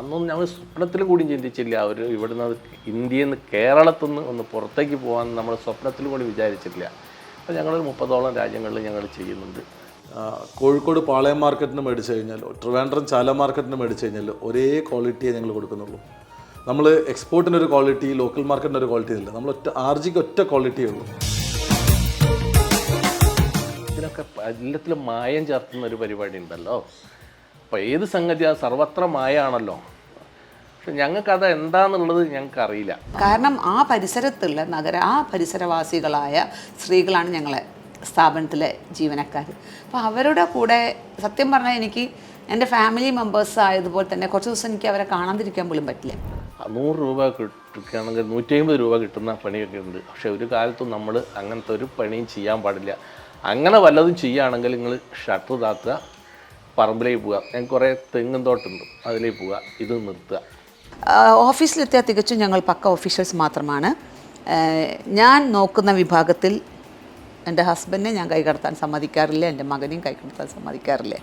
അന്നൊന്നും ഞങ്ങൾ സ്വപ്നത്തിൽ കൂടി ചിന്തിച്ചില്ല. അവർ ഇവിടുന്ന് ഇന്ത്യയിൽ നിന്ന് കേരളത്തിൽ നിന്ന് ഒന്ന് പുറത്തേക്ക് പോകാൻ നമ്മൾ സ്വപ്നത്തിൽ കൂടി വിചാരിച്ചിട്ടില്ല. അപ്പോൾ ഞങ്ങളൊരു 30ഓളം രാജ്യങ്ങളിൽ ഞങ്ങൾ ചെയ്യുന്നുണ്ട്. കോഴിക്കോട് പാളയം മാർക്കറ്റിന് മേടിച്ച് കഴിഞ്ഞാൽ, ട്രിവാൻഡ്രം ചാല മാർക്കറ്റിന് മേടിച്ച് കഴിഞ്ഞാൽ ഒരേ ക്വാളിറ്റിയെ ഞങ്ങൾ കൊടുക്കുന്നുള്ളൂ. നമ്മൾ എക്സ്പോർട്ടിനൊരു ക്വാളിറ്റി, ലോക്കൽ മാർക്കറ്റിനൊരു ക്വാളിറ്റി ഇല്ല. നമ്മൾ ആർജിക്ക് ഒറ്റ ക്വാളിറ്റിയേ ഉള്ളൂ. ഇതിനൊക്കെ എല്ലാത്തിലും മായം ചേർത്തുന്ന ഒരു പരിപാടി ഉണ്ടല്ലോ. അപ്പോൾ ഏത് സംഗതി അത് സർവത്ര മായാണല്ലോ. പക്ഷെ ഞങ്ങൾക്കത് എന്താണെന്നുള്ളത് ഞങ്ങൾക്കറിയില്ല. കാരണം ആ പരിസരത്തുള്ള ആ പരിസരവാസികളായ സ്ത്രീകളാണ് ഞങ്ങളെ സ്ഥാപനത്തിലെ ജീവനക്കാർ. അപ്പോൾ അവരുടെ കൂടെ സത്യം പറഞ്ഞാൽ എനിക്ക് എൻ്റെ ഫാമിലി മെമ്പേഴ്സ് ആയതുപോലെ തന്നെ കുറച്ച് ദിവസം എനിക്ക് അവരെ കാണാതിരിക്കാൻ പോലും പറ്റില്ല. 100 രൂപ കിട്ടുകയാണെങ്കിൽ 150 രൂപ കിട്ടുന്ന പണിയൊക്കെ ഉണ്ട്. പക്ഷെ ഒരു കാലത്തും നമ്മൾ അങ്ങനത്തെ ഒരു പണിയും ചെയ്യാൻ പാടില്ല. അങ്ങനെ വല്ലതും ചെയ്യുകയാണെങ്കിൽ നിങ്ങൾ ഷട്ടർ താത്തുക, പറമ്പിലേക്ക് പോവുക. ഞങ്ങൾക്ക് കുറേ തെങ്ങും തോട്ടുണ്ട്, അതിലേക്ക് പോവുക, ഇത് നിർത്തുക. ഓഫീസിലെത്തിയാൽ തികച്ചും ഞങ്ങൾ പക്ക ഓഫീഷ്യൽസ് മാത്രമാണ്. ഞാൻ നോക്കുന്ന വിഭാഗത്തിൽ എൻ്റെ ഹസ്ബൻഡിനെ ഞാൻ കൈകടത്താൻ സമ്മതിക്കാറില്ല, എൻ്റെ മകനെയും കൈകടത്താൻ സമ്മതിക്കാറില്ല.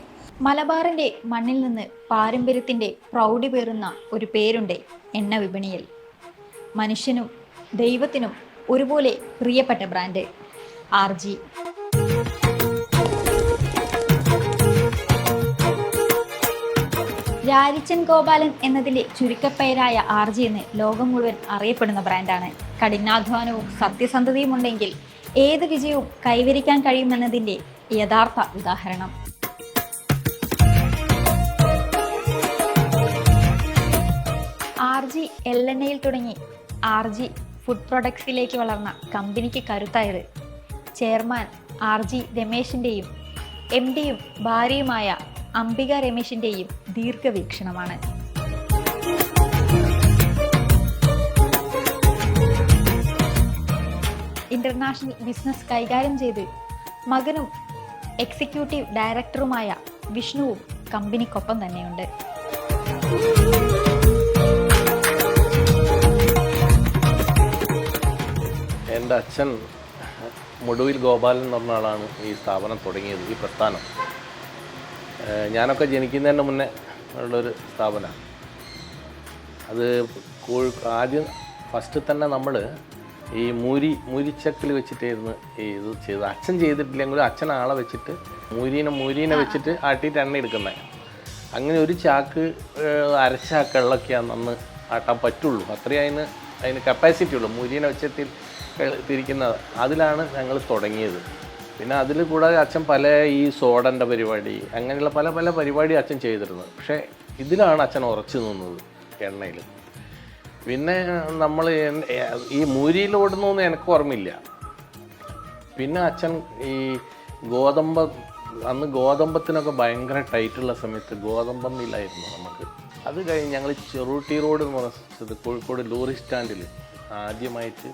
മലബാറിൻ്റെ മണ്ണിൽ നിന്ന് പാരമ്പര്യത്തിൻ്റെ പ്രൗഢി പേറുന്ന ഒരു പേരുണ്ട് എണ്ണ വിപണിയിൽ. മനുഷ്യനും ദൈവത്തിനും ഒരുപോലെ പ്രിയപ്പെട്ട ബ്രാൻഡ് RG. രാരിച്ചൻ ഗോപാലൻ എന്നതിലെ ചുരുക്കപ്പേരായ RG എന്ന് ലോകം മുഴുവൻ അറിയപ്പെടുന്ന ബ്രാൻഡാണ്. കഠിനാധ്വാനവും സത്യസന്ധതയും ഉണ്ടെങ്കിൽ ഏത് വിജയവും കൈവരിക്കാൻ കഴിയുമെന്നതിൻ്റെ യഥാർത്ഥ ഉദാഹരണം. RG എള്ളെണ്ണയിൽ തുടങ്ങി RG ഫുഡ് പ്രൊഡക്ട്സിലേക്ക് വളർന്ന കമ്പനിക്ക് കരുത്തായത് ചെയർമാൻ RG രമേശിൻ്റെയും MDയും ഭാര്യയുമായ അംബിക രമേശിൻ്റെയും ദീർഘവീക്ഷണമാണ്. ഇന്റർനാഷണൽ ബിസിനസ് കൈകാര്യം ചെയ്ത് മകനും എക്സിക്യൂട്ടീവ് ഡയറക്ടറുമായ വിഷ്ണുവും കമ്പനിക്കൊപ്പം തന്നെയുണ്ട്. എൻ്റെ അച്ഛൻ മുടുവിൽ ഗോപാലൻ എന്ന് പറഞ്ഞ ആളാണ് ഈ സ്ഥാപനം തുടങ്ങിയത്, ഈ പ്രസ്ഥാനം. ഞാനൊക്കെ ജനിക്കുന്നതിന് മുന്നേ ഉള്ളൊരു സ്ഥാപനമാണ് അത്. ആദ്യം ഫസ്റ്റ് തന്നെ നമ്മൾ ഈ മൂരിച്ചക്കിൽ വെച്ചിട്ടായിരുന്നു ഇത് ചെയ്തത്. അച്ഛൻ ചെയ്തിട്ടില്ലെങ്കിലും അച്ഛൻ ആളെ വെച്ചിട്ട് മൂരീനെ വെച്ചിട്ട് ആട്ടിയിട്ട് എണ്ണ എടുക്കുന്നത്. അങ്ങനെ ഒരു ചാക്ക് അരച്ചാക്ക് വെള്ളമൊക്കെയാണ് അന്ന് ആട്ടാൻ പറ്റുള്ളൂ. അത്രയും അതിന് കപ്പാസിറ്റി ഉള്ളൂ. മൂരീനെ വെച്ചിട്ട് തിരിക്കുന്നത് അതിലാണ് ഞങ്ങൾ തുടങ്ങിയത്. പിന്നെ അതിൽ കൂടാതെ അച്ഛൻ പല ഈ സോഡൻ്റെ പരിപാടി, അങ്ങനെയുള്ള പല പല പരിപാടി അച്ഛൻ ചെയ്തിരുന്നത്. പക്ഷേ ഇതിലാണ് അച്ഛൻ ഉറച്ചു നിന്നത്, എണ്ണയിൽ. പിന്നെ നമ്മൾ ഈ മൂരിയിലോടുന്നൊന്നും എനിക്ക് ഓർമ്മയില്ല. പിന്നെ അച്ഛൻ ഈ അന്ന് ഗോതമ്പത്തിനൊക്കെ ഭയങ്കര ടൈറ്റുള്ള സമയത്ത് ഗോതമ്പം മില്ലായിരുന്നു നമുക്ക്. അത് കഴിഞ്ഞ് ഞങ്ങൾ ചെറുട്ടി റോഡ് എന്ന് പറഞ്ഞത് കോഴിക്കോട് ലോറി സ്റ്റാൻഡിൽ ആദ്യമായിട്ട്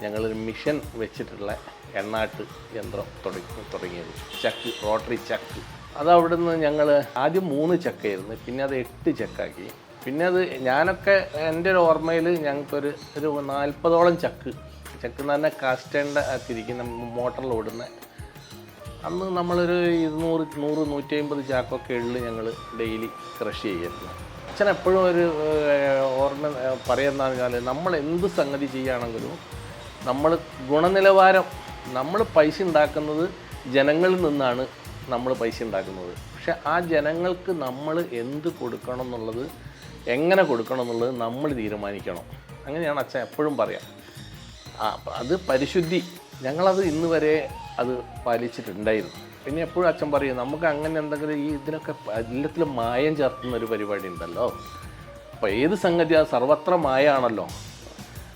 ഞങ്ങളൊരു മിഷൻ വെച്ചിട്ടുള്ള എണ്ണാട്ട് യന്ത്രം തുടങ്ങിയത്. ചക്ക്, റോട്ടറി ചക്ക്. അത് അവിടുന്ന് ഞങ്ങൾ ആദ്യം 3 ചക്കയായിരുന്നു, പിന്നെ അത് 8 ചക്കാക്കി. പിന്നെ അത് ഞാനൊക്കെ എൻ്റെ ഒരു ഓർമ്മയിൽ ഞങ്ങൾക്കൊരു 40ഓളം ചക്ക് എന്ന് പറഞ്ഞാൽ കാസ്റ്റേണ്ട തിരിക്കുന്ന മോട്ടറിൽ ഓടുന്ന. അന്ന് നമ്മളൊരു 100-150 ചാക്കൊക്കെ എള്ള് ഞങ്ങൾ ഡെയിലി കൃഷി ചെയ്യായിരുന്നു. അച്ഛൻ എപ്പോഴും ഒരു ഓർമ്മ പറയുന്നതെന്ന് പറഞ്ഞാൽ നമ്മൾ എന്ത് സംഗതി ചെയ്യുകയാണെങ്കിലും നമ്മൾ ഗുണനിലവാരം, നമ്മൾ പൈസ ഉണ്ടാക്കുന്നത് ജനങ്ങളിൽ നിന്നാണ് നമ്മൾ പൈസ ഉണ്ടാക്കുന്നത്. പക്ഷെ ആ ജനങ്ങൾക്ക് നമ്മൾ എന്ത് കൊടുക്കണം എന്നുള്ളത്, എങ്ങനെ കൊടുക്കണം എന്നുള്ളത് നമ്മൾ തീരുമാനിക്കണം. അങ്ങനെയാണ് അച്ഛൻ എപ്പോഴും പറയാം. അത് പരിശുദ്ധി. ഞങ്ങളത് ഇന്ന് വരെ അത് പാലിച്ചിട്ടുണ്ടായിരുന്നു. പിന്നെ എപ്പോഴും അച്ഛൻ പറയും നമുക്ക് അങ്ങനെ എന്തെങ്കിലും ഇതിനൊക്കെ എല്ലാത്തിലും മായം ചേർത്തുന്ന ഒരു പരിപാടി ഉണ്ടല്ലോ. അപ്പോൾ ഏത് സംഗതി അത് സർവത്ര മായാണല്ലോ.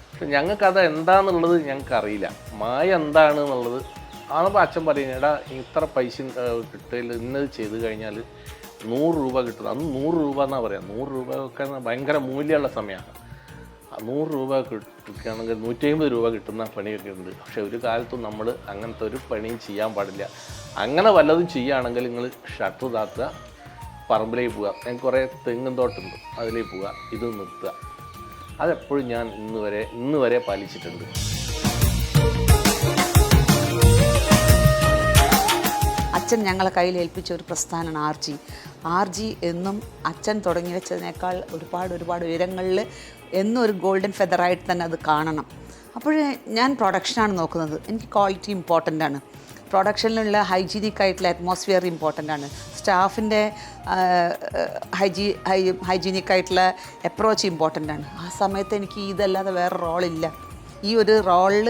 പക്ഷെ ഞങ്ങൾക്കത് എന്താണെന്നുള്ളത് ഞങ്ങൾക്കറിയില്ല. മായ എന്താണെന്നുള്ളത് ആണപ്പോൾ അച്ഛൻ പറയുന്നത്, എടാ ഇത്ര പൈസ കിട്ടില്ല, ഇന്നത് ചെയ്ത് കഴിഞ്ഞാൽ 100 രൂപ കിട്ടുന്നത്. അന്ന് 100 രൂപ എന്നാണ് പറയാം. 100 രൂപ ഒക്കെ ഭയങ്കര മൂല്യമുള്ള സമയമാണ്. 100 രൂപ കിട്ടുകയാണെങ്കിൽ 150 രൂപ കിട്ടുന്ന പണിയൊക്കെ ഉണ്ട്. പക്ഷെ ഒരു കാലത്തും നമ്മൾ അങ്ങനത്തെ ഒരു പണിയും ചെയ്യാൻ പാടില്ല. അങ്ങനെ വല്ലതും ചെയ്യുകയാണെങ്കിൽ നിങ്ങൾ ഷട്ടർ താത്തുക, പറമ്പിലേക്ക് പോവുക. ഞങ്ങൾക്ക് കുറേ തെങ്ങും തോട്ടുണ്ട്, അതിലേക്ക് പോവുക, ഇത് നിർത്തുക. അതെപ്പോഴും ഞാൻ ഇന്ന് വരെ പാലിച്ചിട്ടുണ്ട്. അച്ഛൻ ഞങ്ങളെ കയ്യിൽ ഏൽപ്പിച്ച ഒരു പ്രസ്ഥാനമാണ് RG. RG എന്നും അച്ഛൻ തുടങ്ങി വെച്ചതിനേക്കാൾ ഒരുപാട് ഉയരങ്ങളിൽ എന്നും ഒരു ഗോൾഡൻ ഫെദറായിട്ട് തന്നെ അത് കാണണം. അപ്പോൾ ഞാൻ പ്രൊഡക്ഷനാണ് നോക്കുന്നത്. എനിക്ക് ക്വാളിറ്റി ഇമ്പോർട്ടൻ്റ് ആണ്. പ്രൊഡക്ഷനിലുള്ള ഹൈജീനിക് ആയിട്ടുള്ള അറ്റ്മോസ്ഫിയർ ഇമ്പോർട്ടൻ്റ് ആണ്. സ്റ്റാഫിൻ്റെ ഹൈജീനിക് ആയിട്ടുള്ള അപ്രോച്ച് ഇമ്പോർട്ടൻ്റ് ആണ്. ആ സമയത്ത് എനിക്ക് ഇതല്ലാതെ വേറെ റോളില്ല. ഈ ഒരു റോളിൽ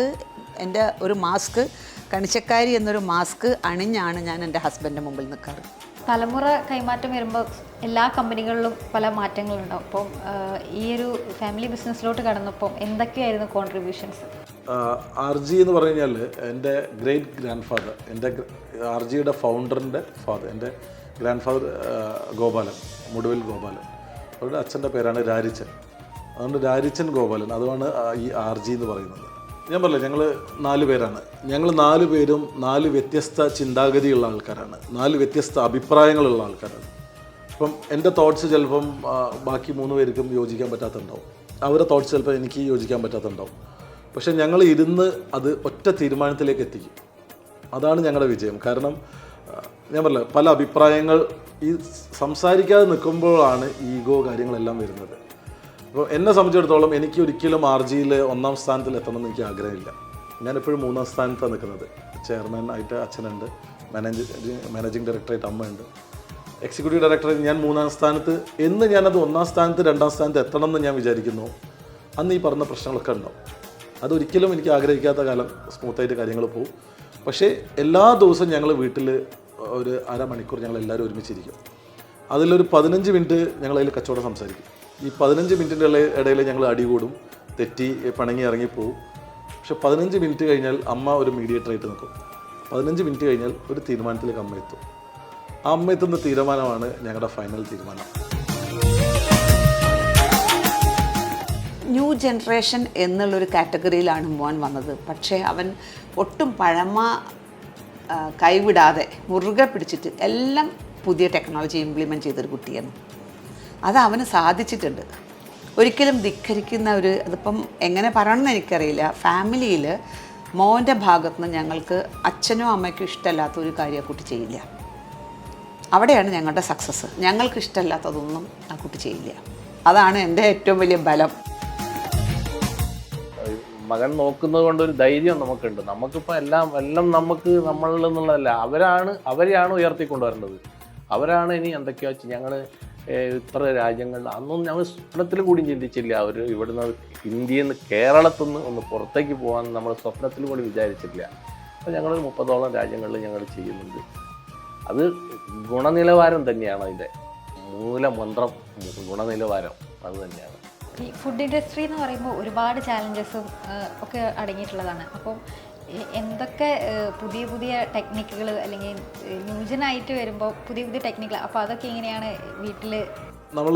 എൻ്റെ ഒരു മാസ്ക്, കണിച്ചക്കാരി എന്നൊരു മാസ്ക് അണിഞ്ഞാണ് ഞാൻ എൻ്റെ ഹസ്ബൻഡിൻ്റെ മുമ്പിൽ നിൽക്കാറ്. തലമുറ കൈമാറ്റം വരുമ്പോൾ എല്ലാ കമ്പനികളിലും പല മാറ്റങ്ങളുണ്ടാവും. അപ്പം ഈ ഒരു ഫാമിലി ബിസിനസ്സിലോട്ട് കടന്നപ്പോൾ എന്തൊക്കെയായിരുന്നു കോൺട്രിബ്യൂഷൻസ്? RG എന്ന് പറഞ്ഞു കഴിഞ്ഞാൽ എൻ്റെ ഗ്രേറ്റ് ഗ്രാൻഡ് ഫാദർ, എൻ്റെ RGയുടെ ഫൗണ്ടറിൻ്റെ ഫാദർ, എൻ്റെ ഗ്രാൻഡ് ഫാദർ ഗോപാലൻ, മുടുവിൽ ഗോപാലൻ. അവരുടെ അച്ഛൻ്റെ പേരാണ് രാരിച്ചൻ. അതുകൊണ്ട് രാരിച്ചൻ ഗോപാലൻ, അതുമാണ് ഈ RG എന്ന് പറയുന്നത്. ഞാൻ പറഞ്ഞില്ല, ഞങ്ങൾ 4 പേരാണ്. ഞങ്ങൾ 4 പേരും 4 വ്യത്യസ്ത ചിന്താഗതിയുള്ള ആൾക്കാരാണ്, 4 വ്യത്യസ്ത അഭിപ്രായങ്ങളുള്ള ആൾക്കാരാണ്. അപ്പം എൻ്റെ തോട്ട്സ് ചിലപ്പം ബാക്കി 3 പേർക്കും യോജിക്കാൻ പറ്റാത്തുണ്ടാവും, അവരുടെ തോട്ട്സ് ചിലപ്പോൾ എനിക്ക് യോജിക്കാൻ പറ്റാത്തുണ്ടാവും. പക്ഷേ ഞങ്ങൾ ഇരുന്ന് അത് ഒറ്റ തീരുമാനത്തിലേക്ക് എത്തിക്കും. അതാണ് ഞങ്ങളുടെ വിജയം. കാരണം ഞാൻ പറഞ്ഞില്ല, പല അഭിപ്രായങ്ങൾ ഈ സംസാരിക്കാതെ നിൽക്കുമ്പോഴാണ് ഈഗോ കാര്യങ്ങളെല്ലാം വരുന്നത്. അപ്പോൾ എന്നെ സംബന്ധിച്ചിടത്തോളം എനിക്ക് ഒരിക്കലും RGയിൽ 1ാം സ്ഥാനത്തിൽ എത്തണമെന്ന് എനിക്ക് ആഗ്രഹമില്ല. ഞാനെപ്പോഴും 3ാം സ്ഥാനത്താണ് നിൽക്കുന്നത്. ചെയർമാൻ ആയിട്ട് അച്ഛനുണ്ട്, മാനേജിങ് ഡയറക്ടറായിട്ട് അമ്മയുണ്ട്, എക്സിക്യൂട്ടീവ് ഡയറക്ടറായിട്ട് ഞാൻ 3ാം സ്ഥാനത്ത്. എന്ന് ഞാനത് 1ാം സ്ഥാനത്ത് 2ാം സ്ഥാനത്ത് എത്തണം എന്ന് ഞാൻ വിചാരിക്കുന്നു, അന്ന് ഈ പറഞ്ഞ പ്രശ്നങ്ങളൊക്കെ ഉണ്ടാവും. അതൊരിക്കലും എനിക്ക് ആഗ്രഹിക്കാത്ത കാലം സ്മൂത്തായിട്ട് കാര്യങ്ങൾ പോകും. പക്ഷേ എല്ലാ ദിവസവും ഞങ്ങൾ വീട്ടിൽ ഒരു അരമണിക്കൂർ ഞങ്ങൾ എല്ലാവരും ഒരുമിച്ചിരിക്കും. അതിലൊരു 15 മിനിറ്റ് ഞങ്ങളതിൽ കച്ചവടം സംസാരിക്കും. ഈ 15 മിനിറ്റിൻ്റെ ഇടയിൽ ഞങ്ങൾ അടികൂടും, തെറ്റി പിണങ്ങി ഇറങ്ങിപ്പോവും. പക്ഷെ 15 മിനിറ്റ് കഴിഞ്ഞാൽ അമ്മ ഒരു മീഡിയേറ്ററായിട്ട് നിൽക്കും. 15 മിനിറ്റ് കഴിഞ്ഞാൽ ഒരു തീരുമാനത്തിലേക്ക് അമ്മ എത്തും. ആ അമ്മ എത്തുന്ന തീരുമാനമാണ് ഞങ്ങളുടെ ഫൈനൽ തീരുമാനം. ന്യൂ ജനറേഷൻ എന്നുള്ളൊരു കാറ്റഗറിയിലാണ് മോൻ വന്നത്. പക്ഷേ അവൻ ഒട്ടും പഴമ കൈവിടാതെ മുറുകെ പിടിച്ചിട്ട് എല്ലാം പുതിയ ടെക്നോളജി ഇംപ്ലിമെൻറ്റ് ചെയ്തൊരു കുട്ടിയാണ്. അത് അവന് സാധിച്ചിട്ടുണ്ട്. ഒരിക്കലും ധിക്കരിക്കുന്ന അതിപ്പം എങ്ങനെ പറയണമെന്ന് എനിക്കറിയില്ല. ഫാമിലിയിൽ മോൻ്റെ ഭാഗത്തുനിന്ന് ഞങ്ങൾക്ക് അച്ഛനോ അമ്മയ്ക്കോ ഇഷ്ടമല്ലാത്ത ഒരു കാര്യം ആ കുട്ടി ചെയ്യില്ല. അവിടെയാണ് ഞങ്ങളുടെ സക്സസ്. ഞങ്ങൾക്ക് ഇഷ്ടമല്ലാത്തതൊന്നും ആ കുട്ടി ചെയ്യില്ല. അതാണ് എൻ്റെ ഏറ്റവും വലിയ ബലം. മകൻ നോക്കുന്നത് കൊണ്ടൊരു ധൈര്യം നമുക്കുണ്ട്. നമുക്കിപ്പോൾ എല്ലാം നമുക്ക് നമ്മളിൽ നിന്നുള്ളതല്ല, അവരെയാണ് ഉയർത്തിക്കൊണ്ടുവരേണ്ടത്. അവരാണ് ഇനി എന്തൊക്കെയോ ഞങ്ങൾ ഇത്ര രാജ്യങ്ങളിൽ അന്നൊന്നും ഞങ്ങൾ സ്വപ്നത്തിൽ കൂടി ചിന്തിച്ചില്ല. അവർ ഇവിടുന്ന് ഇന്ത്യയിൽ നിന്ന് കേരളത്തിൽ നിന്ന് ഒന്ന് പുറത്തേക്ക് പോകാൻ നമ്മൾ സ്വപ്നത്തിൽ കൂടി വിചാരിച്ചില്ല. അപ്പോൾ ഞങ്ങൾ 30ഓളം രാജ്യങ്ങളിൽ ഞങ്ങൾ ചെയ്യുന്നുണ്ട്. അത് ഗുണനിലവാരം തന്നെയാണ് അതിൻ്റെ മൂലമന്ത്രം. ഗുണനിലവാരം അത് തന്നെയാണ്. ഈ ഫുഡ് ഇൻഡസ്ട്രി എന്ന് പറയുമ്പോൾ ഒരുപാട് ചാലഞ്ചസും ഒക്കെ അടങ്ങിയിട്ടുള്ളതാണ്. അപ്പം എന്തൊക്കെ പുതിയ ടെക്നിക്കുകൾ അല്ലെങ്കിൽ ന്യൂജനായിട്ട് വരുമ്പോൾ പുതിയ ടെക്നിക്കുകൾ, അപ്പോൾ അതൊക്കെ എങ്ങനെയാണ് വീട്ടിൽ? നമ്മൾ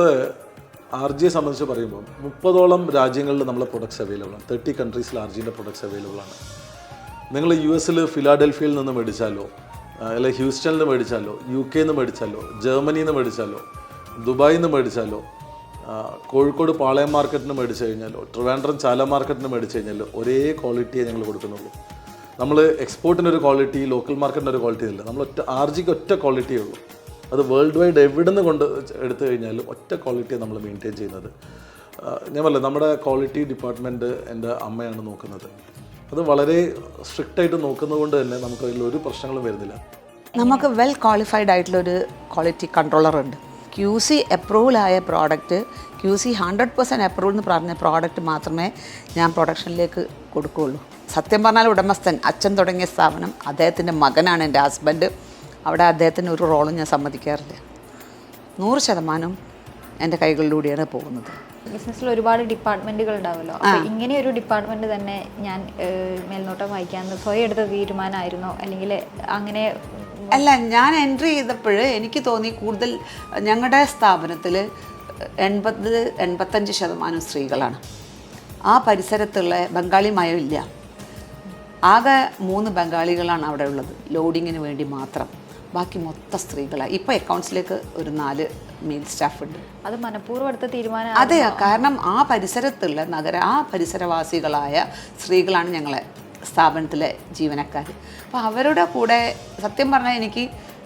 RGയെ സംബന്ധിച്ച് പറയുമ്പോൾ 30ഓളം രാജ്യങ്ങളിൽ നമ്മളെ പ്രൊഡക്ട്സ് അവൈലബിൾ ആണ്. 30 കൺട്രീസിൽ RGൻ്റെ പ്രൊഡക്ട്സ് അവൈലബിൾ ആണ്. നിങ്ങൾ US ഫിലാഡൽഫിയയിൽ നിന്ന് മേടിച്ചാലോ, അല്ലെങ്കിൽ ഹ്യൂസ്റ്റണിൽ നിന്ന് മേടിച്ചാലോ, UK നിന്ന് മേടിച്ചാലോ, ജർമ്മനിയിൽ നിന്ന് മേടിച്ചാലോ, ദുബായിൽ നിന്ന് മേടിച്ചാലോ, കോഴിക്കോട് പാളയം മാർക്കറ്റിന് മേടിച്ചു കഴിഞ്ഞാലോ, ട്രിവാൻഡ്രം ചാല മാർക്കറ്റിന് മേടിച്ചു കഴിഞ്ഞാലോ ഒരേ ക്വാളിറ്റിയെ ഞങ്ങൾ കൊടുക്കുന്നുള്ളൂ. നമ്മൾ എക്സ്പോർട്ടിനൊരു ക്വാളിറ്റി, ലോക്കൽ മാർക്കറ്റിനൊരു ക്വാളിറ്റി ഇല്ല. നമ്മൾ RGക്ക് ഒറ്റ ക്വാളിറ്റിയേ ഉള്ളൂ. അത് വേൾഡ് വൈഡ് എവിടെ നിന്ന് എടുത്തു കഴിഞ്ഞാലും ഒറ്റ ക്വാളിറ്റിയാണ് നമ്മൾ മെയിൻറ്റെയിൻ ചെയ്യുന്നത്. ഞാൻ പറഞ്ഞില്ല, നമ്മുടെ ക്വാളിറ്റി ഡിപ്പാർട്ട്മെൻറ്റ് എൻ്റെ അമ്മയാണ് നോക്കുന്നത്. അത് വളരെ സ്ട്രിക്റ്റായിട്ട് നോക്കുന്നത് കൊണ്ട് തന്നെ നമുക്ക് അതിൽ ഒരു പ്രശ്നങ്ങളും വരുന്നില്ല. നമുക്ക് വെൽ ക്വാളിഫൈഡ് ആയിട്ടുള്ളൊരു ക്വാളിറ്റി കൺട്രോളർ ഉണ്ട്. QC അപ്രൂവലായ പ്രോഡക്റ്റ്, QC 100% അപ്രൂവൽ എന്ന് പറഞ്ഞ പ്രോഡക്റ്റ് മാത്രമേ ഞാൻ പ്രൊഡക്ഷനിലേക്ക് കൊടുക്കുകയുള്ളൂ. സത്യം പറഞ്ഞാൽ ഉടമസ്ഥൻ അച്ഛൻ തുടങ്ങിയ സ്ഥാപനം, അദ്ദേഹത്തിൻ്റെ മകനാണ് എൻ്റെ ഹസ്ബൻഡ്. അവിടെ അദ്ദേഹത്തിന് ഒരു റോളും ഞാൻ സമ്മതിക്കാറില്ല. 100% എൻ്റെ കൈകളിലൂടെയാണ് പോകുന്നത്. ബിസിനസ്സിൽ ഒരുപാട് ഡിപ്പാർട്ട്മെൻറ്റുകൾ ഉണ്ടാവുമല്ലോ. അപ്പോൾ ഇങ്ങനെ ഒരു ഡിപ്പാർട്ട്മെൻറ്റ് തന്നെ ഞാൻ മേൽനോട്ടം വഹിക്കാമെന്ന് സ്വയം എടുത്ത തീരുമാനമായിരുന്നോ, അല്ലെങ്കിൽ അങ്ങനെ? അല്ല, ഞാൻ എൻട്രി ചെയ്തപ്പോൾ എനിക്ക് തോന്നി കൂടുതൽ ഞങ്ങളുടെ സ്ഥാപനത്തിൽ 80-85% സ്ത്രീകളാണ്. ആ പരിസരത്തുള്ള ബംഗാളി മയമില്ല. ആകെ 3 ബംഗാളികളാണ് അവിടെ ഉള്ളത്, ലോഡിങ്ങിന് വേണ്ടി മാത്രം. ബാക്കി മൊത്തം സ്ത്രീകളാണ്. ഇപ്പോൾ അക്കൗണ്ട്സിലേക്ക് ഒരു 4 മെയിൽ സ്റ്റാഫ് ഉണ്ട്. അത് മനഃപൂർവ്വം എടുത്ത തീരുമാനം? അതെ, കാരണം ആ പരിസരത്തുള്ള ആ പരിസരവാസികളായ സ്ത്രീകളാണ് ഞങ്ങളെ സ്ഥാപനത്തിലെ ജീവനക്കാർ. അപ്പോൾ അവരുടെ കൂടെ സത്യം പറഞ്ഞാൽ എനിക്ക്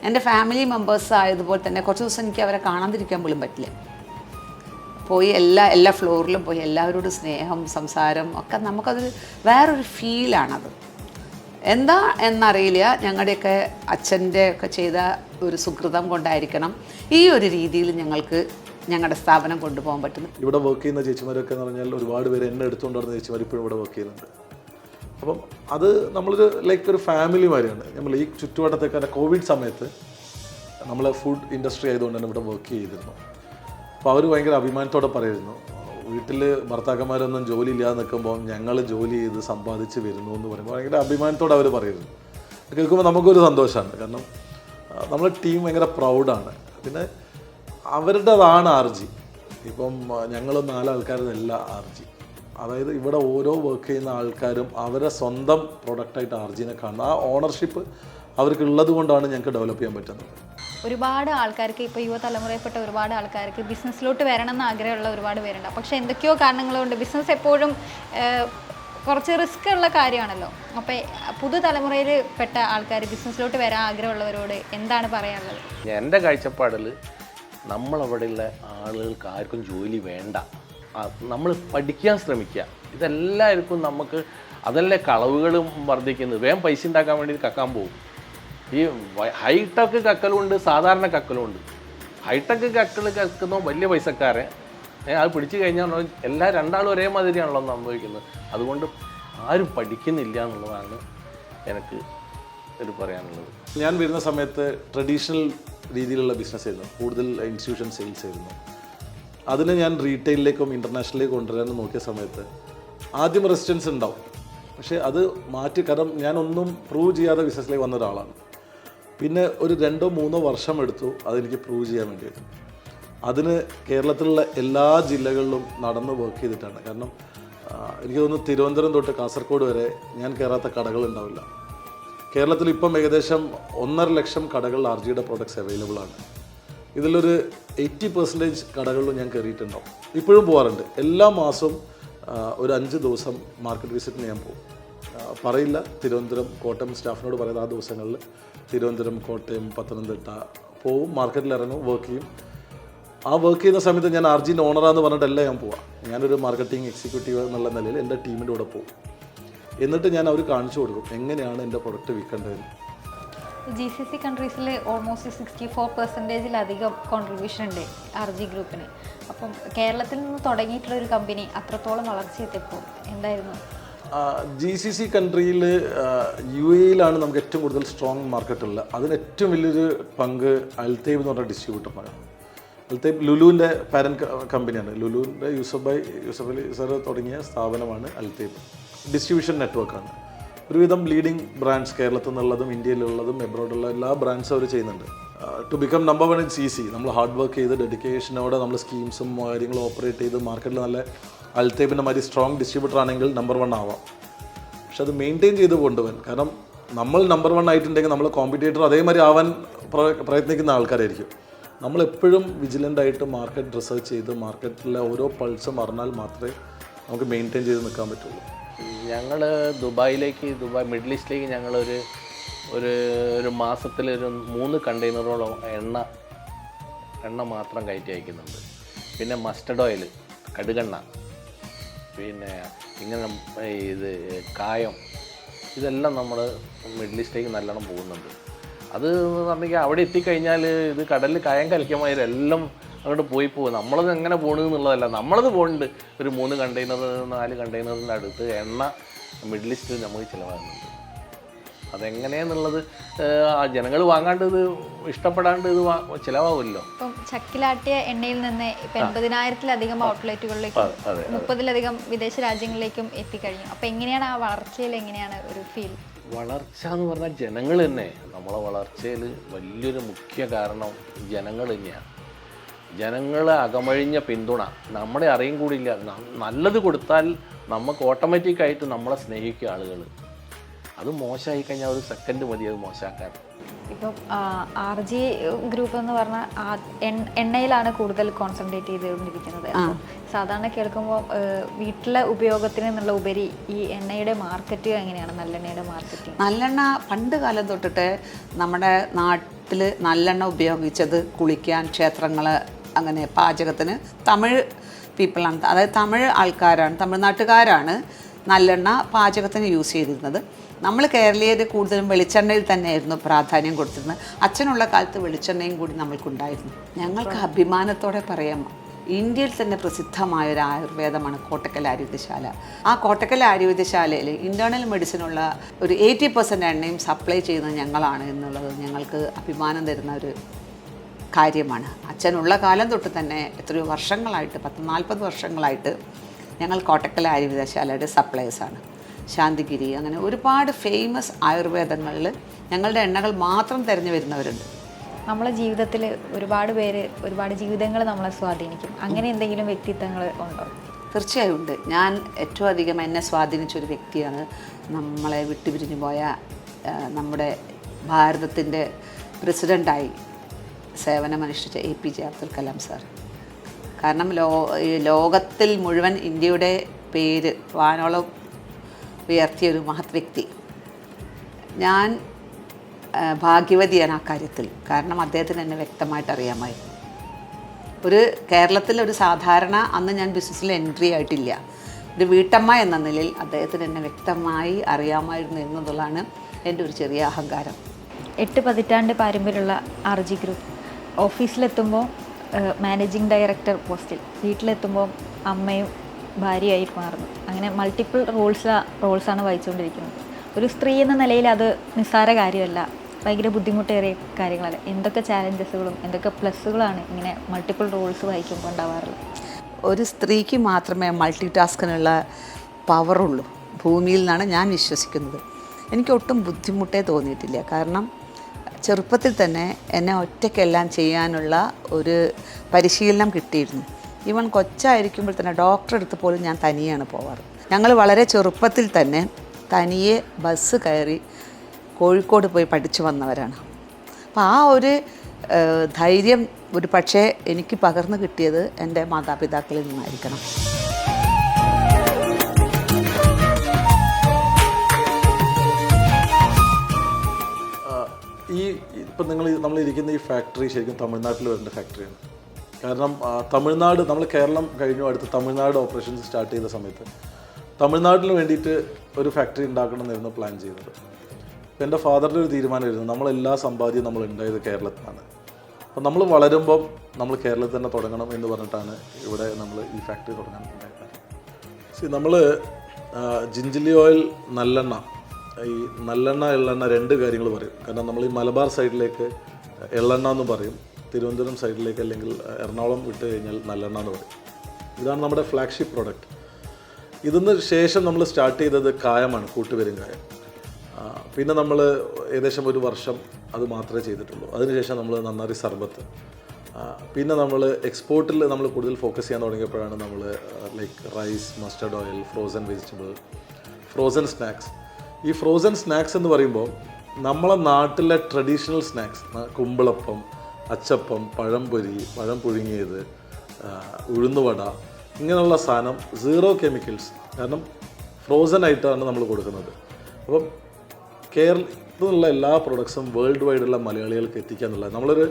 എൻ്റെ ഫാമിലി മെമ്പേഴ്സ് ആയതുപോലെ തന്നെ കുറച്ച് ദിവസം എനിക്ക് അവരെ കാണാതിരിക്കാൻ പോലും പറ്റില്ല. പോയി എല്ലാ ഫ്ലോറിലും പോയി എല്ലാവരോടും സ്നേഹം, സംസാരം ഒക്കെ നമുക്കത് വേറൊരു ഫീലാണത്. എന്താ എന്നറിയില്ല, ഞങ്ങളുടെയൊക്കെ അച്ഛൻ്റെ ഒക്കെ ചെയ്ത ഒരു സുകൃതം കൊണ്ടായിരിക്കണം ഈ ഒരു രീതിയിൽ ഞങ്ങൾക്ക് ഞങ്ങളുടെ സ്ഥാപനം കൊണ്ടുപോകാൻ പറ്റുന്നത്. ഇവിടെ വർക്ക് ചെയ്യുന്ന ചേച്ചിമാരൊക്കെ എന്ന് പറഞ്ഞാൽ ഒരുപാട് പേര് എന്നെ എടുത്തുകൊണ്ട് വരുന്ന ചേച്ചിമാർ ഇപ്പോഴും ഇവിടെ വർക്ക് ചെയ്യുന്നുണ്ട്. അപ്പം അത് നമ്മളൊരു ഒരു ഫാമിലി മാതിരിയാണ്. നമ്മൾ ഈ ചുറ്റുവട്ടത്തേക്ക് കോവിഡ് സമയത്ത് നമ്മൾ ഫുഡ് ഇൻഡസ്ട്രി ആയതുകൊണ്ട് തന്നെ ഇവിടെ വർക്ക് ചെയ്തിരുന്നു. അപ്പോൾ അവർ ഭയങ്കര അഭിമാനത്തോടെ പറയുന്നു, വീട്ടിൽ ഭർത്താക്കന്മാരൊന്നും ജോലി ഇല്ലാതെ നിൽക്കുമ്പോൾ ഞങ്ങൾ ജോലി ചെയ്ത് സമ്പാദിച്ച് വരുന്നു എന്ന് പറയുമ്പോൾ ഭയങ്കര അഭിമാനത്തോടെ അവർ പറയുന്നു. കേൾക്കുമ്പോൾ നമുക്കൊരു സന്തോഷമാണ്. കാരണം നമ്മളെ ടീം ഭയങ്കര പ്രൗഡാണ്. പിന്നെ അവരുടേതാണ് RG. ഇപ്പം ഞങ്ങൾ 4 ആൾക്കാരല്ല RG. അതായത് ഇവിടെ ഓരോ വർക്ക് ചെയ്യുന്ന ആൾക്കാരും അവരെ സ്വന്തം പ്രൊഡക്റ്റായിട്ട് RGനെ കാണുന്നത്. ആ ഓണർഷിപ്പ് അവർക്കുള്ളത് കൊണ്ടാണ് ഞങ്ങൾക്ക് ഡെവലപ്പ് ചെയ്യാൻ പറ്റുന്നത്. ഒരുപാട് ആൾക്കാർക്ക്, ഇപ്പോൾ യുവതലമുറയിൽപ്പെട്ട ഒരുപാട് ആൾക്കാർക്ക് ബിസിനസ്സിലോട്ട് വരണം എന്ന് ആഗ്രഹമുള്ള ഒരുപാട് പേരുണ്ട്. പക്ഷേ എന്തൊക്കെയോ കാരണങ്ങൾ കൊണ്ട് ബിസിനസ് എപ്പോഴും കുറച്ച് റിസ്ക് ഉള്ള കാര്യമാണല്ലോ. അപ്പോൾ പുതുതലമുറയിൽ പെട്ട ആൾക്കാർ ബിസിനസ്സിലോട്ട് വരാൻ ആഗ്രഹമുള്ളവരോട് എന്താണ് പറയാനുള്ളത്? എൻ്റെ കാഴ്ചപ്പാടിൽ നമ്മളവിടെയുള്ള ആളുകൾക്ക് ആർക്കും ജോലി വേണ്ട. നമ്മൾ പഠിക്കാൻ ശ്രമിക്കുക. ഇതെല്ലാവർക്കും നമുക്ക് അതല്ലേ കളവുകളും വർദ്ധിക്കുന്നത്. വേഗം പൈസ ഉണ്ടാക്കാൻ വേണ്ടി കക്കാൻ പോകും. ഈ ഹൈടെക് കക്കലുണ്ട്, സാധാരണ കക്കലുണ്ട്. ഹൈടെക് കക്കൽ കക്കുന്ന വലിയ പൈസക്കാരെ അത് പിടിച്ചു കഴിഞ്ഞാൽ രണ്ടാളും ഒരേ മാതിരിയാണല്ലോ സംഭവിക്കുന്നത്. അതുകൊണ്ട് ആരും പഠിക്കുന്നില്ല എന്നുള്ളതാണ് എനിക്ക് പറയാനുള്ളത്. ഞാൻ വരുന്ന സമയത്ത് ട്രഡീഷണൽ രീതിയിലുള്ള ബിസിനസ് ആയിരുന്നു, കൂടുതൽ ഇൻസ്റ്റിറ്റ്യൂഷൻ സെയിൽസ് ആയിരുന്നു. അതിന് ഞാൻ റീറ്റെയിലിലേക്കും ഇൻ്റർനാഷണലിലേക്കും കൊണ്ടുവരാനും നോക്കിയ സമയത്ത് ആദ്യം റെസിസ്റ്റൻസ് ഉണ്ടാവും. പക്ഷേ അത് മാറ്റി, കാരണം ഞാനൊന്നും പ്രൂവ് ചെയ്യാതെ ബിസിനസ്സിലേക്ക് വന്ന ഒരാളാണ്. പിന്നെ ഒരു 2-3 വർഷം എടുത്തു അതെനിക്ക് പ്രൂവ് ചെയ്യാൻ വേണ്ടിയിട്ട്. അതിന് കേരളത്തിലുള്ള എല്ലാ ജില്ലകളിലും നടന്ന് വർക്ക് ചെയ്തിട്ടാണ്. കാരണം എനിക്ക് തോന്നുന്നു തിരുവനന്തപുരം തൊട്ട് കാസർഗോഡ് വരെ ഞാൻ കയറാത്ത കടകളുണ്ടാവില്ല. കേരളത്തിൽ ഇപ്പം ഏകദേശം 1.5 ലക്ഷം കടകളിൽ RGയുടെ പ്രോഡക്ട്സ് അവൈലബിൾ ആണ്. ഇതിലൊരു 80% കടകളിലും ഞാൻ കയറിയിട്ടുണ്ടാവും. ഇപ്പോഴും പോകാറുണ്ട്. എല്ലാ മാസവും ഒരു 5 ദിവസം മാർക്കറ്റ് വിസിറ്റിന് ഞാൻ പോകും. പറയില്ല, തിരുവനന്തപുരം, കോട്ടയം സ്റ്റാഫിനോട് പറയുന്നത് ആ ദിവസങ്ങളിൽ തിരുവനന്തപുരം, കോട്ടയം, പത്തനംതിട്ട പോവും, മാർക്കറ്റിൽ ഇറങ്ങും, വർക്ക് ചെയ്യും. ആ വർക്ക് ചെയ്യുന്ന സമയത്ത് ഞാൻ RGൻ്റെ ഓണറാന്ന് പറഞ്ഞിട്ടല്ല ഞാൻ പോവാം. ഞാനൊരു മാർക്കറ്റിംഗ് എക്സിക്യൂട്ടീവ് എന്നുള്ള നിലയിൽ എൻ്റെ ടീമിൻ്റെ കൂടെ പോകും. എന്നിട്ട് ഞാൻ അവർ കാണിച്ചു കൊടുക്കും എങ്ങനെയാണ് എൻ്റെ പ്രൊഡക്റ്റ് വിൽക്കേണ്ടതെന്ന്. GCC കൺട്രീസിൽ ഓൾമോസ്റ്റ് 64%-ലധികം കോൺട്രിബ്യൂഷൻ ഉണ്ട് RG ഗ്രൂപ്പിന്. അപ്പം കേരളത്തിൽ നിന്ന് തുടങ്ങിയിട്ടുള്ള ഒരു കമ്പനി അത്രത്തോളം വളർച്ചയെത്തിയപ്പോൾ എന്തായിരുന്നു? GCC കൺട്രിയിൽ UAE-യിലാണ് നമുക്ക് ഏറ്റവും കൂടുതൽ സ്ട്രോങ് മാർക്കറ്റുള്ളത്. അതിന് ഏറ്റവും വലിയൊരു പങ്ക് അൽതൈബ് എന്ന് പറഞ്ഞ ഡിസ്ട്രിബ്യൂട്ടർമാരാണ്. അൽതൈബ് ലുലുവിൻ്റെ പാരൻറ്റ് കമ്പനിയാണ്. ലുലുവിൻ്റെ യൂസഫ് അലി സാർ തുടങ്ങിയ സ്ഥാപനമാണ് അൽതൈബ്. ഡിസ്ട്രിബ്യൂഷൻ നെറ്റ്വർക്കാണ്. ഒരുവിധം ലീഡിങ് ബ്രാൻഡ്സ് കേരളത്തിൽ നിന്നുള്ളതും ഇന്ത്യയിലുള്ളതും എബ്രോഡുള്ള എല്ലാ ബ്രാൻഡ്സും അവർ ചെയ്യുന്നുണ്ട്. To become number 1 it's easy. നമ്മൾ ഹാർഡ് വർക്ക് ചെയ്ത് ഡെഡിക്കേഷനോടെ നമ്മൾ സ്കീംസും കാര്യങ്ങളും ഓപ്പറേറ്റ് ചെയ്ത് മാർക്കറ്റിൽ നല്ല അൽതൈബിൻ്റെ മാതിരി സ്ട്രോങ് ഡിസ്ട്രിബ്യൂട്ടർ ആണെങ്കിൽ നമ്പർ 1 ആവാം. പക്ഷെ അത് മെയിൻറ്റെയിൻ ചെയ്ത് കൊണ്ടുപോകാൻ, കാരണം നമ്മൾ നമ്പർ 1 ആയിട്ടുണ്ടെങ്കിൽ നമ്മൾ കോമ്പറ്റേറ്റർ അതേമാതിരി ആവാൻ പ്രയത്നിക്കുന്ന ആൾക്കാരായിരിക്കും. നമ്മളെപ്പോഴും വിജിലൻ്റായിട്ട് മാർക്കറ്റ് റിസർച്ച് ചെയ്ത് മാർക്കറ്റിലെ ഓരോ പൾസും അറിഞ്ഞാൽ മാത്രമേ നമുക്ക് മെയിൻറ്റെയിൻ ചെയ്ത് നിൽക്കാൻ പറ്റുള്ളൂ. ഞങ്ങൾ ദുബായ് മിഡിൽ ഈസ്റ്റിലേക്ക് ഞങ്ങളൊരു മാസത്തിലൊരു 3 കണ്ടെയ്നറോളം എണ്ണ മാത്രം കയറ്റി അയക്കുന്നുണ്ട്. പിന്നെ മസ്റ്റർഡ് ഓയിൽ, കടുകെണ്ണ, പിന്നെ ഇങ്ങനെ കായം, ഇതെല്ലാം നമ്മൾ മിഡിൽ ഈസ്റ്റിലേക്ക് നല്ലോണം പോകുന്നുണ്ട്. അത് പറഞ്ഞെങ്കിൽ അവിടെ എത്തിക്കഴിഞ്ഞാൽ ഇത് കടലിൽ കായം കലക്കിയമാതിരി എല്ലാം അങ്ങോട്ട് പോകും. നമ്മളത് എങ്ങനെ പോകണത് എന്നുള്ളതല്ല, നമ്മളത് പോകുന്നുണ്ട്. ഒരു 3 കണ്ടെയ്നർ 4 കണ്ടെയ്നറിൻ്റെ അടുത്ത് എണ്ണ മിഡിൽ ഈസ്റ്റിൽ നമുക്ക് ചിലവാകുന്നുണ്ട്. അതെങ്ങനെയാന്നുള്ളത് ജനങ്ങൾ വാങ്ങാണ്ട് ഇത് ഇഷ്ടപ്പെടാണ്ട് ഇത് ചിലവാകുമല്ലോ. ഇപ്പം ചക്കിലാട്ടിയ എണ്ണയിൽ നിന്ന് ഇപ്പം 80,000-ലധികം ഔട്ട്ലെറ്റുകളിലേക്കും 30-ലധികം വിദേശ രാജ്യങ്ങളിലേക്കും എത്തിക്കഴിഞ്ഞു. അപ്പം എങ്ങനെയാണ് ആ വളർച്ചയിൽ എങ്ങനെയാണ് ഒരു ഫീൽ? വളർച്ച എന്ന് പറഞ്ഞാൽ ജനങ്ങൾ തന്നെ. നമ്മളെ വളർച്ചയിൽ വലിയൊരു മുഖ്യ കാരണം ജനങ്ങൾ തന്നെയാണ്. ജനങ്ങളെ അകമഴിഞ്ഞ പിന്തുണ നമ്മളെ അറിയും കൂടിയില്ല. നല്ലത് കൊടുത്താൽ നമുക്ക് ഓട്ടോമാറ്റിക്കായിട്ട് നമ്മളെ സ്നേഹിക്കുക ആളുകൾ. അത് മോശമായി കഴിഞ്ഞാൽ ഒരു സെക്കൻഡ് മതി അത് മോശമാക്കാൻ. ഇപ്പം RG ഗ്രൂപ്പ് എന്ന് പറഞ്ഞാൽ എണ്ണയിലാണ് കൂടുതൽ കോൺസെൻട്രേറ്റ് ചെയ്തുകൊണ്ടിരിക്കുന്നത്. സാധാരണ കേൾക്കുമ്പോൾ വീട്ടിലെ ഉപയോഗത്തിന് എന്നുള്ള ഉപരി ഈ എണ്ണയുടെ മാർക്കറ്റ് എങ്ങനെയാണ്, നല്ലെണ്ണയുടെ മാർക്കറ്റിംഗ്? നല്ലെണ്ണ പണ്ട് കാലം തൊട്ടിട്ട് നമ്മുടെ നാട്ടിൽ നല്ലെണ്ണ ഉപയോഗിച്ചത് കുളിക്കാൻ, ക്ഷേത്രങ്ങൾ, അങ്ങനെ പാചകത്തിന് തമിഴ് പീപ്പിളാണ്, അതായത് തമിഴ് ആൾക്കാരാണ്, തമിഴ്നാട്ടുകാരാണ് നല്ലെണ്ണ പാചകത്തിന് യൂസ് ചെയ്തിരുന്നത്. നമ്മൾ കേരളീയർ കൂടുതലും വെളിച്ചെണ്ണയിൽ തന്നെയായിരുന്നു പ്രാധാന്യം കൊടുത്തിരുന്നത്. അച്ഛനുള്ള കാലത്ത് വെളിച്ചെണ്ണയും കൂടി നമ്മൾക്കുണ്ടായിരുന്നു. ഞങ്ങൾക്ക് അഭിമാനത്തോടെ പറയാം, ഇന്ത്യയിൽ തന്നെ പ്രസിദ്ധമായ ഒരു ആയുർവേദമാണ് കോട്ടക്കൽ ആയുർവേദശാല. ആ കോട്ടക്കൽ ആയുർവേദശാലയിൽ ഇൻറ്റേർണൽ മെഡിസിനുള്ള ഒരു 80% എണ്ണയും സപ്ലൈ ചെയ്യുന്നത് ഞങ്ങളാണ് എന്നുള്ളത് ഞങ്ങൾക്ക് അഭിമാനം തരുന്ന ഒരു കാര്യമാണ്. അച്ഛനുള്ള കാലം തൊട്ട് തന്നെ എത്രയോ വർഷങ്ങളായിട്ട്, 40-40 വർഷങ്ങളായിട്ട് ഞങ്ങൾ കോട്ടക്കൽ ആയുർവേദശാലയുടെ സപ്ലൈസാണ്. ശാന്തിഗിരി, അങ്ങനെ ഒരുപാട് ഫേമസ് ആയുർവേദങ്ങളിൽ ഞങ്ങളുടെ എണ്ണകൾ മാത്രം തിരഞ്ഞു വരുന്നവരുണ്ട്. നമ്മളെ ജീവിതത്തിൽ ഒരുപാട് പേര്, ഒരുപാട് ജീവിതങ്ങൾ നമ്മളെ സ്വാധീനിക്കും. അങ്ങനെ എന്തെങ്കിലും വ്യക്തിത്വങ്ങൾ ഉണ്ടോ? തീർച്ചയായും ഉണ്ട്. ഞാൻ ഏറ്റവും അധികം എന്നെ സ്വാധീനിച്ചൊരു വ്യക്തിയാണ് നമ്മളെ വിട്ടുപിരിഞ്ഞു പോയ നമ്മുടെ ഭാരതത്തിൻ്റെ പ്രസിഡൻ്റായി സേവനമനുഷ്ഠിച്ച APJ അബ്ദുൽ കലാം സാർ. കാരണം ലോകത്തിൽ മുഴുവൻ ഇന്ത്യയുടെ പേര് വാനോളം ഉയർത്തിയൊരു മഹത് വ്യക്തി. ഞാൻ ഭാഗ്യവതിയാണ് ആ കാര്യത്തിൽ. കാരണം അദ്ദേഹത്തിന് എന്നെ വ്യക്തമായിട്ട് അറിയാമായിരുന്നു. കേരളത്തിലൊരു സാധാരണ, അന്ന് ഞാൻ ബിസിനസ്സിൽ എൻട്രി ആയിട്ടില്ല, ഒരു വീട്ടമ്മ എന്ന നിലയിൽ അദ്ദേഹത്തിന് എന്നെ വ്യക്തമായി അറിയാമായിരുന്നു എന്നതുള്ളതാണ് എൻ്റെ ഒരു ചെറിയ അഹങ്കാരം. 8 പതിറ്റാണ്ട് പാരമ്പര്യമുള്ള RG ഗ്രൂപ്പ് ഓഫീസിലെത്തുമ്പോൾ മാനേജിങ് ഡയറക്ടർ പോസ്റ്റിൽ, വീട്ടിലെത്തുമ്പോൾ അമ്മയും ഭാര്യയായി മാറുന്നു. അങ്ങനെ മൾട്ടിപ്പിൾ റോൾസാണ് വഹിച്ചുകൊണ്ടിരിക്കുന്നത്. ഒരു സ്ത്രീ എന്ന നിലയിൽ അത് നിസ്സാര കാര്യമല്ല, ഭയങ്കര ബുദ്ധിമുട്ടേറിയ കാര്യങ്ങളല്ല. എന്തൊക്കെ ചാലഞ്ചസുകളും എന്തൊക്കെ പ്ലസ്സുകളാണ് ഇങ്ങനെ മൾട്ടിപ്പിൾ റോൾസ് വഹിക്കുമ്പോൾ ഉണ്ടാവാറുള്ളത്? ഒരു സ്ത്രീക്ക് മാത്രമേ മൾട്ടി ടാസ്കിനുള്ള പവറുള്ളൂ ഭൂമിയിൽ നിന്നാണ് ഞാൻ വിശ്വസിക്കുന്നത്. എനിക്ക് ഒട്ടും ബുദ്ധിമുട്ടേ തോന്നിയിട്ടില്ല. കാരണം ചെറുപ്പത്തിൽ തന്നെ എന്നെ ഒറ്റയ്ക്കെല്ലാം ചെയ്യാനുള്ള ഒരു പരിശീലനം കിട്ടിയിരുന്നു. ഈവൻ കൊച്ചായിരിക്കുമ്പോൾ തന്നെ ഡോക്ടറെ അടുത്ത് പോലും ഞാൻ തനിയാണ് പോവാറ്. ഞങ്ങൾ വളരെ ചെറുപ്പത്തിൽ തന്നെ തനിയെ ബസ് കയറി കോഴിക്കോട് പോയി പഠിച്ചു വന്നവരാണ്. അപ്പോൾ ആ ഒരു ധൈര്യം ഒരു പക്ഷേ എനിക്ക് പകർന്നു കിട്ടിയത് എൻ്റെ മാതാപിതാക്കളിൽ നിന്നായിരിക്കണം. ഇപ്പം നമ്മളിരിക്കുന്ന ഈ ഫാക്ടറി ശരിക്കും തമിഴ്നാട്ടിൽ വരേണ്ട ഫാക്ടറിയാണ്. കാരണം തമിഴ്നാട്, നമ്മൾ കേരളം കഴിഞ്ഞു അടുത്ത് തമിഴ്നാട് ഓപ്പറേഷൻസ് സ്റ്റാർട്ട് ചെയ്ത സമയത്ത് തമിഴ്നാട്ടിന് വേണ്ടിയിട്ട് ഒരു ഫാക്ടറി ഉണ്ടാക്കണം എന്നായിരുന്നു പ്ലാൻ ചെയ്തത്. അപ്പോൾ എൻ്റെ ഫാദറിൻ്റെ ഒരു തീരുമാനമായിരുന്നു, നമ്മളെല്ലാ സമ്പാദ്യവും നമ്മൾ ഉണ്ടായത് കേരളത്തിലാണ്. അപ്പോൾ നമ്മൾ വളരുമ്പം നമ്മൾ കേരളത്തിൽ തന്നെ തുടങ്ങണം എന്ന് പറഞ്ഞിട്ടാണ് ഇവിടെ നമ്മൾ ഈ ഫാക്ടറി തുടങ്ങാൻ ഉണ്ടായത്. നമ്മൾ ജിഞ്ചിലി ഓയിൽ, നല്ലെണ്ണ, ഈ നല്ലെണ്ണ എള്ളെണ്ണ 2 കാര്യങ്ങൾ പറയും. കാരണം നമ്മൾ ഈ മലബാർ സൈഡിലേക്ക് എള്ളെണ്ണ എന്ന് പറയും, തിരുവനന്തപുരം സൈഡിലേക്ക് അല്ലെങ്കിൽ എറണാകുളം വിട്ട് കഴിഞ്ഞാൽ നല്ലെണ്ണ എന്ന് പറയും. ഇതാണ് നമ്മുടെ ഫ്ലാഗ്ഷിപ്പ് പ്രോഡക്റ്റ്. ഇതിന് ശേഷം നമ്മൾ സ്റ്റാർട്ട് ചെയ്തത് കായമാണ്, കൂട്ടുപെരുങ്കായം. പിന്നെ നമ്മൾ ഏകദേശം 1 വർഷം അത് മാത്രമേ ചെയ്തിട്ടുള്ളൂ. അതിനുശേഷം നമ്മൾ നന്നാരി സർബത്ത്. പിന്നെ നമ്മൾ എക്സ്പോർട്ടിൽ നമ്മൾ കൂടുതൽ ഫോക്കസ് ചെയ്യാൻ തുടങ്ങിയപ്പോഴാണ് നമ്മൾ like rice, mustard oil, frozen vegetable, frozen snacks. ഈ ഫ്രോസൺ സ്നാക്സ് എന്ന് പറയുമ്പോൾ നമ്മളെ നാട്ടിലെ ട്രഡീഷണൽ സ്നാക്സ്, കുമ്പിളപ്പം, അച്ചപ്പം, പഴംപൊരി, പഴം പുഴുങ്ങിയത്, ഉഴുന്നുവട, ഇങ്ങനെയുള്ള സാധനം 0 കെമിക്കൽസ്, കാരണം ഫ്രോസൺ ആയിട്ടാണ് നമ്മൾ കൊടുക്കുന്നത്. അപ്പം കേരളത്തിൽ നിന്നുള്ള എല്ലാ പ്രൊഡക്ട്സും വേൾഡ് വൈഡുള്ള മലയാളികൾക്ക് എത്തിക്കുക എന്നുള്ളത് നമ്മളൊരു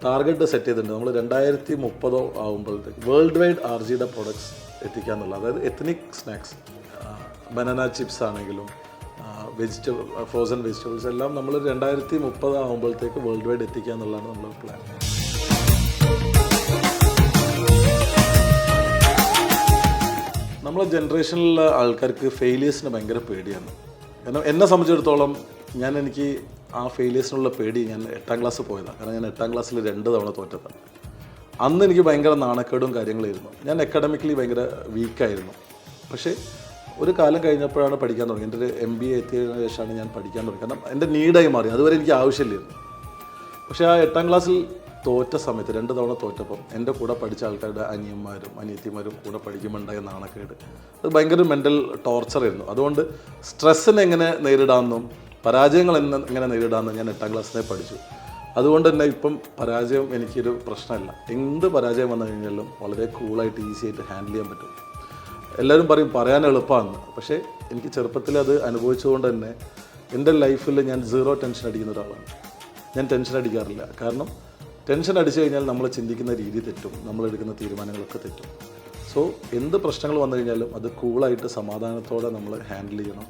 ടാർഗറ്റ് സെറ്റ് ചെയ്തിട്ടുണ്ട്. നമ്മൾ 2030 ആകുമ്പോഴത്തേക്ക് വേൾഡ് വൈഡ് RGയുടെ പ്രൊഡക്ട്സ് എത്തിക്കുക എന്നുള്ളത്. അതായത് എത്നിക് സ്നാക്സ്, ബനാന ചിപ്സ് ആണെങ്കിലും വെജിറ്റബിൾ, ഫ്രോസൺ വെജിറ്റബിൾസ് എല്ലാം നമ്മൾ 2030 ആകുമ്പോഴത്തേക്ക് വേൾഡ് വൈഡ് എത്തിക്കുക എന്നുള്ളതാണ് നമ്മുടെ പ്ലാൻ. നമ്മളെ ജനറേഷനിലുള്ള ആൾക്കാർക്ക് ഫെയിലിയേഴ്സിന് ഭയങ്കര പേടിയാണ്. കാരണം എന്നെ സംബന്ധിച്ചിടത്തോളം എനിക്ക് ആ ഫെയിലിയേഴ്സിനുള്ള പേടി, ഞാൻ 8ാം ക്ലാസ് പോയതാണ്. കാരണം ഞാൻ 8ാം ക്ലാസ്സിൽ 2 തവണ തോറ്റതാണ്. അന്ന് എനിക്ക് ഭയങ്കര നാണക്കേടും കാര്യങ്ങളായിരുന്നു. ഞാൻ അക്കാഡമിക്കലി ഭയങ്കര വീക്കായിരുന്നു. പക്ഷേ ഒരു കാലം കഴിഞ്ഞപ്പോഴാണ് പഠിക്കാൻ തുടങ്ങി. എൻ്റെ ഒരു MBA എത്തിയതിനു ശേഷമാണ് ഞാൻ പഠിക്കാൻ തുടങ്ങി. കാരണം എൻ്റെ നീഡായി മാറി. അതുവരെ എനിക്ക് ആവശ്യമില്ലായിരുന്നു. പക്ഷേ ആ 8ാം ക്ലാസ്സിൽ തോറ്റ സമയത്ത്, 2 തവണ തോറ്റപ്പം എൻ്റെ കൂടെ പഠിച്ച ആൾക്കാരുടെ അനിയന്മാരും അനിയത്തിമാരും കൂടെ പഠിക്കുമ്പോൾ ഉണ്ടായ നാണക്കേട്, അത് ഭയങ്കര മെൻ്റൽ ടോർച്ചറായിരുന്നു. അതുകൊണ്ട് സ്ട്രെസ്സിനെ എങ്ങനെ നേരിടാമെന്നും പരാജയങ്ങൾ എങ്ങനെ നേരിടാമെന്ന് ഞാൻ 8ാം ക്ലാസ്സിനെ പഠിച്ചു. അതുകൊണ്ട് തന്നെ ഇപ്പം പരാജയം എനിക്കൊരു പ്രശ്നമല്ല. എന്ത് പരാജയം വന്നു കഴിഞ്ഞാലും വളരെ കൂളായിട്ട് ഈസി ആയിട്ട് ഹാൻഡിൽ ചെയ്യാൻ പറ്റും. എല്ലാവരും പറയും പറയാൻ എളുപ്പമാണെന്ന്, പക്ഷേ എനിക്ക് ചെറുപ്പത്തിൽ അത് അനുഭവിച്ചുകൊണ്ട് തന്നെ എൻ്റെ ലൈഫിൽ ഞാൻ 0 ടെൻഷൻ അടിക്കുന്ന ഒരാളാണ്. ഞാൻ ടെൻഷൻ അടിക്കാറില്ല. കാരണം ടെൻഷൻ അടിച്ചു കഴിഞ്ഞാൽ നമ്മൾ ചിന്തിക്കുന്ന രീതി തെറ്റും, നമ്മളെടുക്കുന്ന തീരുമാനങ്ങളൊക്കെ തെറ്റും. സോ എന്ത് പ്രശ്നങ്ങൾ വന്നു കഴിഞ്ഞാലും അത് കൂളായിട്ട് സമാധാനത്തോടെ നമ്മൾ ഹാൻഡിൽ ചെയ്യണം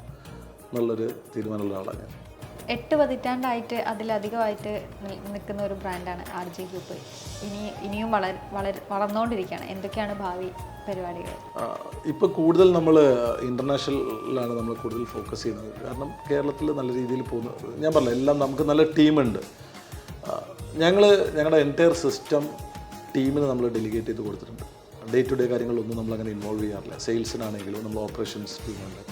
എന്നുള്ളൊരു തീരുമാനമുള്ള ആളാണ് ഞാൻ. 8 പതിറ്റാണ്ടായിട്ട് അതിലധികമായിട്ട് നിൽക്കുന്ന ഒരു ബ്രാൻഡാണ് RJ ഗ്രൂപ്പ്. ഇനിയും വളർന്നുകൊണ്ടിരിക്കുകയാണ്. എന്തൊക്കെയാണ് ഭാവി പരിപാടികൾ? ഇപ്പോൾ കൂടുതൽ നമ്മൾ ഇൻ്റർനാഷണലിലാണ് നമ്മൾ കൂടുതൽ ഫോക്കസ് ചെയ്യുന്നത്. കാരണം കേരളത്തിൽ നല്ല രീതിയിൽ പോകുന്നു. ഞാൻ പറഞ്ഞില്ല, എല്ലാം നമുക്ക് നല്ല ടീമുണ്ട്. ഞങ്ങളുടെ എൻറ്റയർ സിസ്റ്റം ടീമിന് നമ്മൾ ഡെലിഗേറ്റ് ചെയ്ത് കൊടുത്തിട്ടുണ്ട്. ഡേ ടു ഡേ കാര്യങ്ങളൊന്നും നമ്മളങ്ങനെ ഇൻവോൾവ് ചെയ്യാറില്ല. സെയിൽസിനാണെങ്കിലും നമ്മൾ ഓപ്പറേഷൻസ് ടീമുണ്ട്,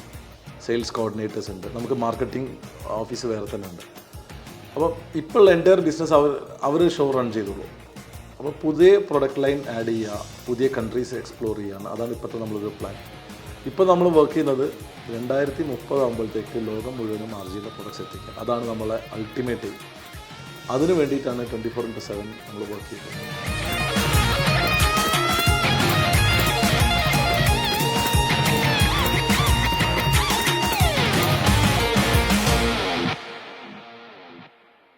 സെയിൽസ് കോർഡിനേറ്റേഴ്സ് ഉണ്ട്, നമുക്ക് മാർക്കറ്റിംഗ് ഓഫീസ് വേറെ തന്നെ ഉണ്ട്. അപ്പോൾ ഇപ്പോൾ എൻറ്റയർ ബിസിനസ് അവർ ഷോ റൺ ചെയ്തോളൂ. അപ്പോൾ പുതിയ പ്രൊഡക്റ്റ് ലൈൻ ആഡ് ചെയ്യുക, പുതിയ കൺട്രീസ് എക്സ്പ്ലോർ ചെയ്യുകയാണ്. അതാണ് ഇപ്പോഴത്തെ നമ്മളൊരു പ്ലാൻ. ഇപ്പോൾ നമ്മൾ വർക്ക് ചെയ്യുന്നത് 2030 ആകുമ്പോഴത്തേക്ക് ലോകം മുഴുവനും RJയുടെ പ്രൊഡക്ട്സ് എത്തിക്കുക. അതാണ് നമ്മളെ അൾട്ടിമേറ്റ് എയിം. അതിന് വേണ്ടിയിട്ടാണ് 24/7 നമ്മൾ വർക്ക് ചെയ്യുന്നത്.